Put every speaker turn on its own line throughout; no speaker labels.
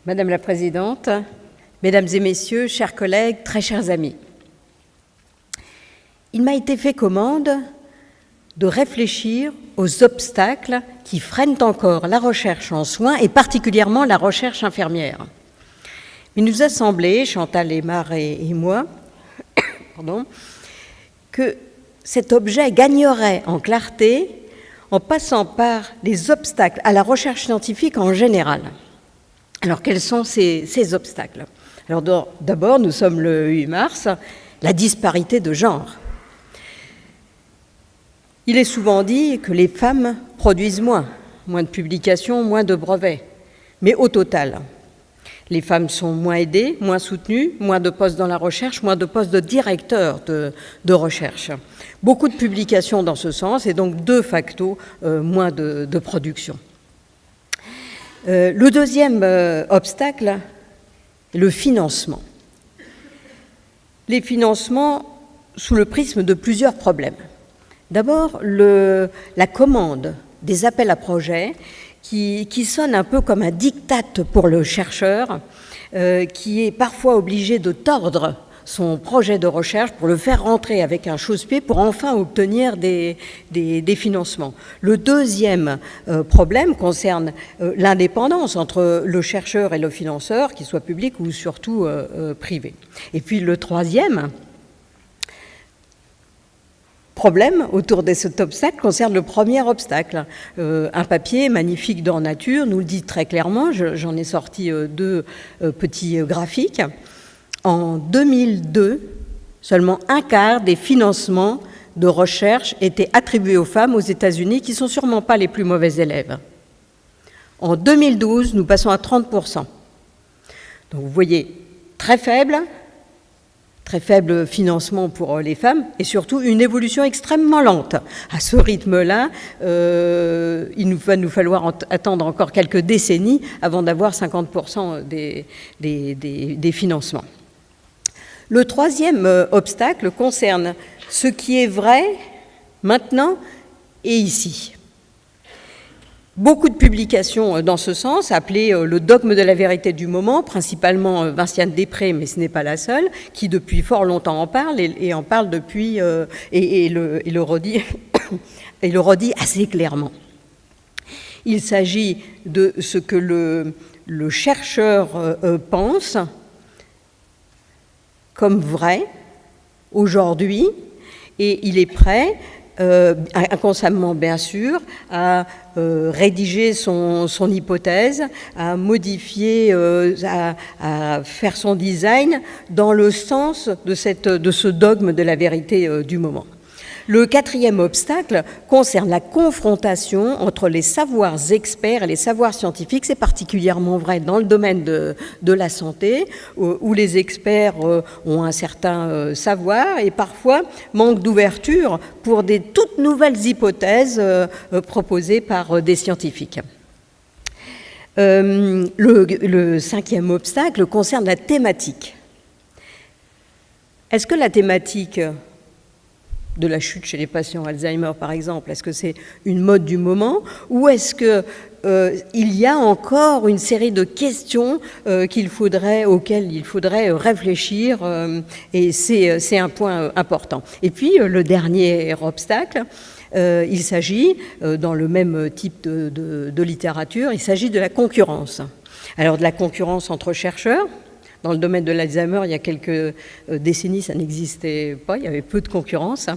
Madame la Présidente, Mesdames et Messieurs, chers collègues, très chers amis, il m'a été fait commande de réfléchir aux obstacles qui freinent encore la recherche en soins et particulièrement la recherche infirmière. Il nous a semblé, Chantal Aymar et moi, que cet objet gagnerait en clarté en passant par les obstacles à la recherche scientifique en général. Alors, quels sont ces obstacles? Alors, d'abord, nous sommes le 8 mars, la disparité de genre. Il est souvent dit que les femmes produisent moins de publications, moins de brevets. Mais au total, les femmes sont moins aidées, moins soutenues, moins de postes dans la recherche, moins de postes de directeur de recherche. Beaucoup de publications dans ce sens et donc de facto moins de production. Le deuxième obstacle, le financement. Les financements sous le prisme de plusieurs problèmes. D'abord, la commande des appels à projets qui sonne un peu comme un diktat pour le chercheur, qui est parfois obligé de tordre son projet de recherche pour le faire rentrer avec un chausse-pied pour enfin obtenir des financements. Le deuxième problème concerne l'indépendance entre le chercheur et le financeur, qu'il soit public ou surtout privé. Et puis le troisième problème autour de cet obstacle concerne le premier obstacle. Un papier magnifique dans Nature nous le dit très clairement, j'en ai sorti deux petits graphiques. En 2002, seulement un quart des financements de recherche étaient attribués aux femmes aux États-Unis, qui ne sont sûrement pas les plus mauvais élèves. En 2012, nous passons à 30%. Donc vous voyez, très faible financement pour les femmes et surtout une évolution extrêmement lente. À ce rythme-là, il va nous falloir attendre encore quelques décennies avant d'avoir 50% des financements. Le troisième obstacle concerne ce qui est vrai maintenant et ici. Beaucoup de publications dans ce sens, appelées le dogme de la vérité du moment, principalement Vinciane Després, mais ce n'est pas la seule, qui depuis fort longtemps en parle et en parle depuis et le redit assez clairement. Il s'agit de ce que le chercheur pense comme vrai aujourd'hui, et il est prêt, inconsciemment bien sûr, à rédiger son hypothèse, à modifier, à faire son design dans le sens de ce dogme de la vérité du moment. Le quatrième obstacle concerne la confrontation entre les savoirs experts et les savoirs scientifiques. C'est particulièrement vrai dans le domaine de la santé, où les experts ont un certain savoir et parfois manquent d'ouverture pour des toutes nouvelles hypothèses proposées par des scientifiques. Le cinquième obstacle concerne la thématique. Est-ce que la thématique de la chute chez les patients Alzheimer, par exemple, est-ce que c'est une mode du moment ou est-ce qu'il y a encore une série de questions auxquelles il faudrait réfléchir et c'est un point important. Et puis, le dernier obstacle, il s'agit, dans le même type de littérature, il s'agit de la concurrence. Alors, de la concurrence entre chercheurs. Dans le domaine de l'Alzheimer, il y a quelques décennies, ça n'existait pas, il y avait peu de concurrence.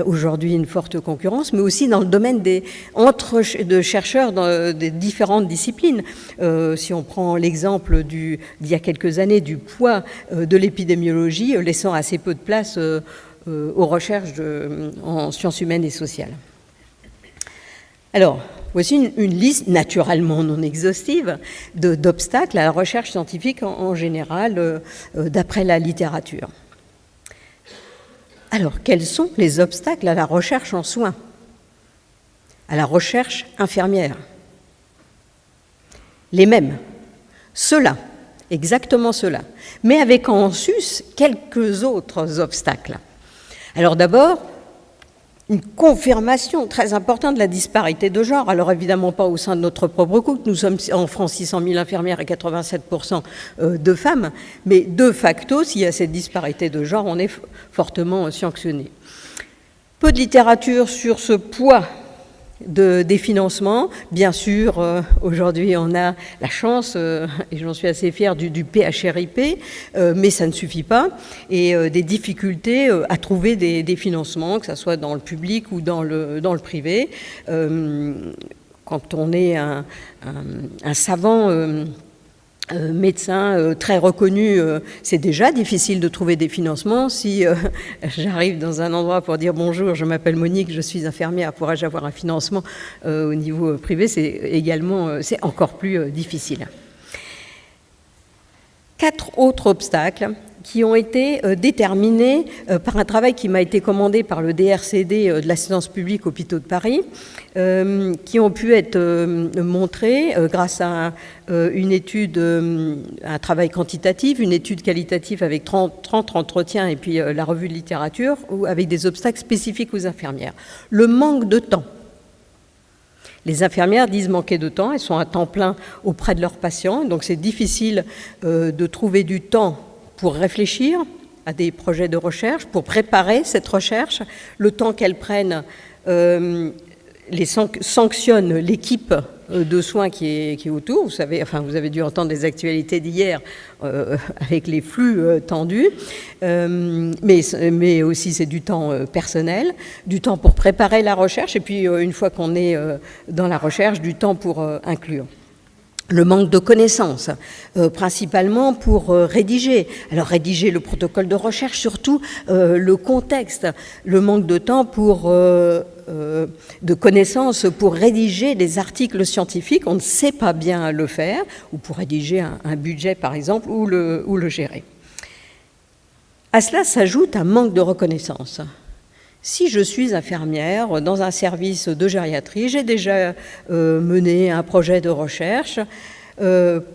Aujourd'hui, une forte concurrence, mais aussi dans le domaine de chercheurs des différentes disciplines. Si on prend l'exemple d'il y a quelques années du poids de l'épidémiologie, laissant assez peu de place aux recherches en sciences humaines et sociales. Alors, voici une liste naturellement non exhaustive d'obstacles à la recherche scientifique en général, d'après la littérature. Alors, quels sont les obstacles à la recherche en soins, à la recherche infirmière? Les mêmes, ceux-là, exactement ceux-là, mais avec en sus quelques autres obstacles. Alors d'abord, une confirmation très importante de la disparité de genre. Alors évidemment pas au sein de notre propre couple, nous sommes en France 600 000 infirmières et 87% de femmes, mais de facto, s'il y a cette disparité de genre, on est fortement sanctionné. Peu de littérature sur ce poids des financements. Bien sûr, aujourd'hui, on a la chance, et j'en suis assez fière, du PHRIP, mais ça ne suffit pas, et des difficultés à trouver des financements, que ce soit dans le public ou dans le privé. Quand on est un savant médecin très reconnu, c'est déjà difficile de trouver des financements. Si j'arrive dans un endroit pour dire bonjour, je m'appelle Monique, je suis infirmière, pourrais-je avoir un financement au niveau privé, c'est encore plus difficile. 4 autres obstacles qui ont été déterminés par un travail qui m'a été commandé par le DRCD de l'assistance publique Hôpitaux de Paris, qui ont pu être montrés grâce à une étude, un travail quantitatif, une étude qualitative avec 30 entretiens et puis la revue de littérature, avec des obstacles spécifiques aux infirmières. Le manque de temps. Les infirmières disent manquer de temps, elles sont à temps plein auprès de leurs patients, donc c'est difficile de trouver du temps pour réfléchir à des projets de recherche, pour préparer cette recherche. Le temps qu'elles prennent sanctionne l'équipe de soins qui est autour. Vous savez, vous avez dû entendre les actualités d'hier avec les flux tendus, mais aussi c'est du temps personnel, du temps pour préparer la recherche, et puis une fois qu'on est dans la recherche, du temps pour inclure. Le manque de connaissances, principalement pour rédiger. Alors rédiger le protocole de recherche, surtout le contexte, le manque de temps de connaissances pour rédiger des articles scientifiques, on ne sait pas bien le faire, ou pour rédiger un budget par exemple, ou le gérer. À cela s'ajoute un manque de reconnaissance. Si je suis infirmière dans un service de gériatrie, j'ai déjà mené un projet de recherche,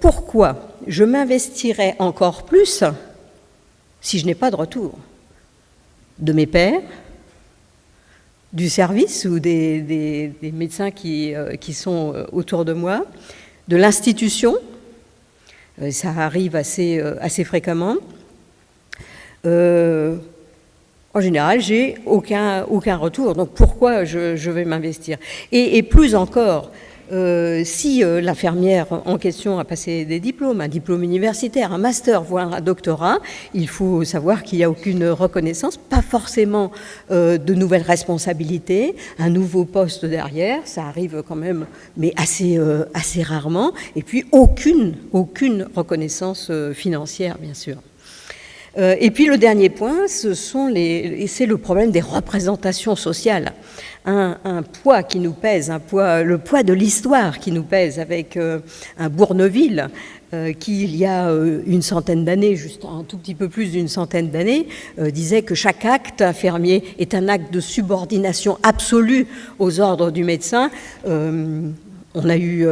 pourquoi je m'investirais encore plus si je n'ai pas de retour de mes pairs, du service ou des médecins qui sont autour de moi, de l'institution, ça arrive assez fréquemment. En général, j'ai aucun retour. Donc pourquoi je vais m'investir ? Et plus encore, si l'infirmière en question a passé des diplômes, un diplôme universitaire, un master, voire un doctorat, il faut savoir qu'il n'y a aucune reconnaissance, pas forcément de nouvelles responsabilités, un nouveau poste derrière, ça arrive quand même, mais assez rarement, et puis aucune reconnaissance financière, bien sûr. Et puis le dernier point, c'est le problème des représentations sociales. Un poids qui nous pèse, le poids de l'histoire qui nous pèse, avec un Bourneville qui, il y a une centaine d'années, juste un tout petit peu plus d'une centaine d'années, disait que chaque acte infirmier est un acte de subordination absolue aux ordres du médecin. On a eu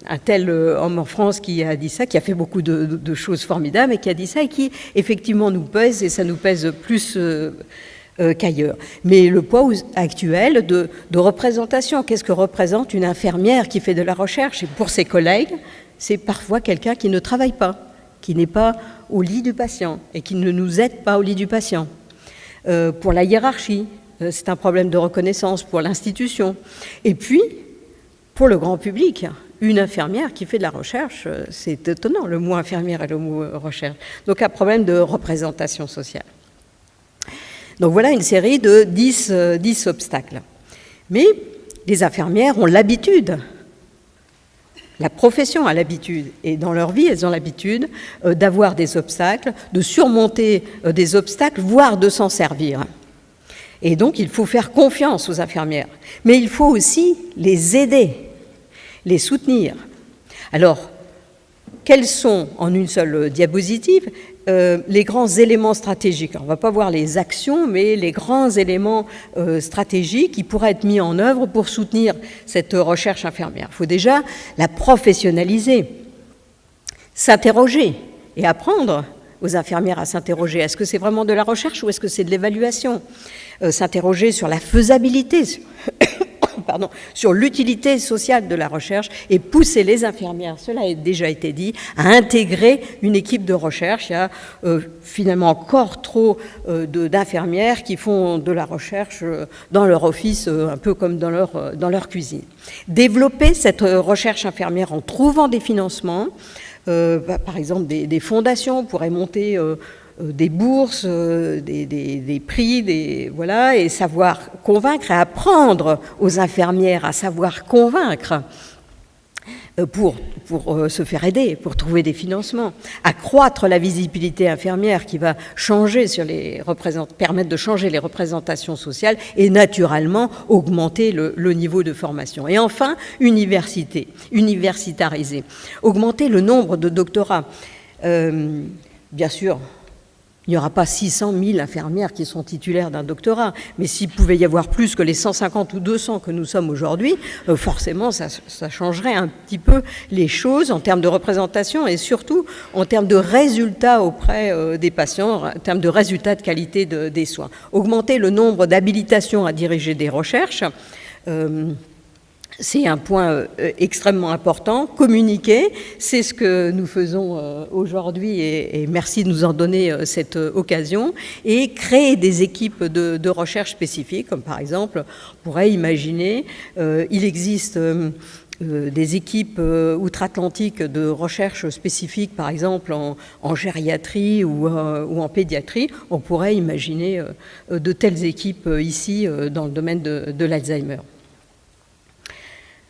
un tel homme en France qui a dit ça, qui a fait beaucoup de choses formidables et qui a dit ça et qui effectivement nous pèse, et ça nous pèse plus qu'ailleurs. Mais le poids actuel de représentation, qu'est-ce que représente une infirmière qui fait de la recherche? Et pour ses collègues, c'est parfois quelqu'un qui ne travaille pas, qui n'est pas au lit du patient et qui ne nous aide pas au lit du patient. Pour la hiérarchie, c'est un problème de reconnaissance pour l'institution. Et puis, pour le grand public, une infirmière qui fait de la recherche, c'est étonnant, le mot infirmière et le mot recherche. Donc un problème de représentation sociale. Donc voilà une série de 10 obstacles. Mais les infirmières ont l'habitude, la profession a l'habitude, et dans leur vie, elles ont l'habitude d'avoir des obstacles, de surmonter des obstacles, voire de s'en servir. Et donc il faut faire confiance aux infirmières. Mais il faut aussi les aider, les soutenir. Alors, quels sont, en une seule diapositive, les grands éléments stratégiques? On ne va pas voir les actions, mais les grands éléments stratégiques qui pourraient être mis en œuvre pour soutenir cette recherche infirmière. Il faut déjà la professionnaliser, s'interroger et apprendre aux infirmières à s'interroger. Est-ce que c'est vraiment de la recherche ou est-ce que c'est de l'évaluation? S'interroger sur la faisabilité, sur l'utilité sociale de la recherche et pousser les infirmières, cela a déjà été dit, à intégrer une équipe de recherche. Il y a finalement encore trop d'infirmières qui font de la recherche dans leur office, un peu comme dans leur cuisine. Développer cette recherche infirmière en trouvant des financements, par exemple des fondations pourraient monter des bourses, des prix, voilà, et savoir convaincre et apprendre aux infirmières à savoir convaincre pour se faire aider, pour trouver des financements, accroître la visibilité infirmière qui va changer permettre de changer les représentations sociales et naturellement augmenter le niveau de formation. Et enfin, universitariser, augmenter le nombre de doctorats. Bien sûr, il n'y aura pas 600 000 infirmières qui sont titulaires d'un doctorat, mais s'il pouvait y avoir plus que les 150 ou 200 que nous sommes aujourd'hui, forcément ça changerait un petit peu les choses en termes de représentation et surtout en termes de résultats auprès des patients, en termes de résultats de qualité des soins. Augmenter le nombre d'habilitations à diriger des recherches, c'est un point extrêmement important. Communiquer, c'est ce que nous faisons aujourd'hui et merci de nous en donner cette occasion. Et créer des équipes de recherche spécifiques, comme par exemple, on pourrait imaginer, il existe des équipes outre-Atlantique de recherche spécifique, par exemple en gériatrie ou en pédiatrie. On pourrait imaginer de telles équipes ici dans le domaine de l'Alzheimer.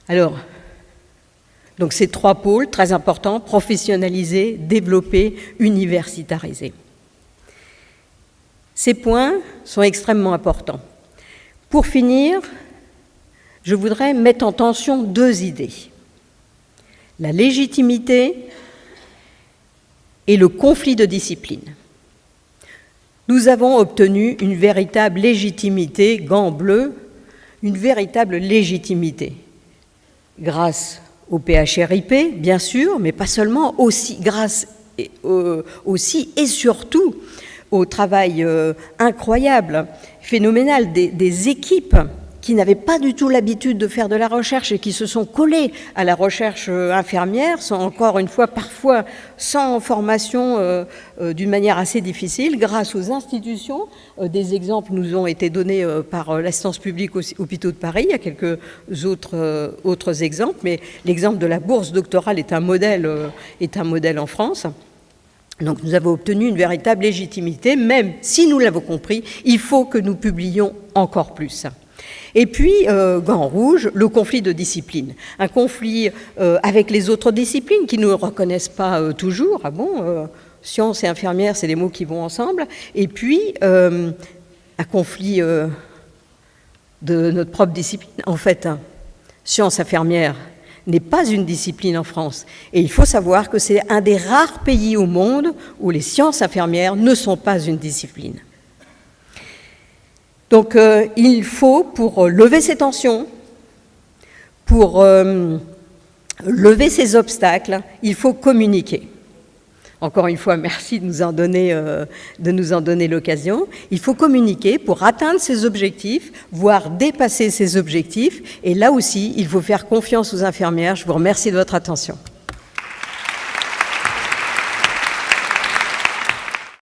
Alors, donc ces trois pôles très importants, professionnaliser, développer, universitariser. Ces points sont extrêmement importants. Pour finir, je voudrais mettre en tension deux idées. La légitimité et le conflit de discipline. Nous avons obtenu une véritable légitimité, gants bleus, une véritable légitimité. Grâce au PHRIP, bien sûr, mais pas seulement, aussi et surtout au travail incroyable, phénoménal des équipes qui n'avaient pas du tout l'habitude de faire de la recherche et qui se sont collées à la recherche infirmière, sont encore une fois parfois sans formation d'une manière assez difficile, grâce aux institutions. Des exemples nous ont été donnés par l'assistance publique aux hôpitaux de Paris, il y a quelques autres exemples, mais l'exemple de la bourse doctorale est un modèle en France. Donc nous avons obtenu une véritable légitimité, même si nous l'avons compris, il faut que nous publions encore plus. Et puis, gants rouges, le conflit de discipline. Un conflit avec les autres disciplines qui ne nous reconnaissent pas toujours. Ah bon, sciences et infirmières, c'est des mots qui vont ensemble. Et puis, un conflit de notre propre discipline. En fait, sciences infirmières n'est pas une discipline en France. Et il faut savoir que c'est un des rares pays au monde où les sciences infirmières ne sont pas une discipline. Donc il faut, pour lever ces tensions, pour lever ces obstacles, il faut communiquer. Encore une fois, merci de nous en donner l'occasion. Il faut communiquer pour atteindre ces objectifs, voire dépasser ces objectifs. Et là aussi, il faut faire confiance aux infirmières. Je vous remercie de votre attention.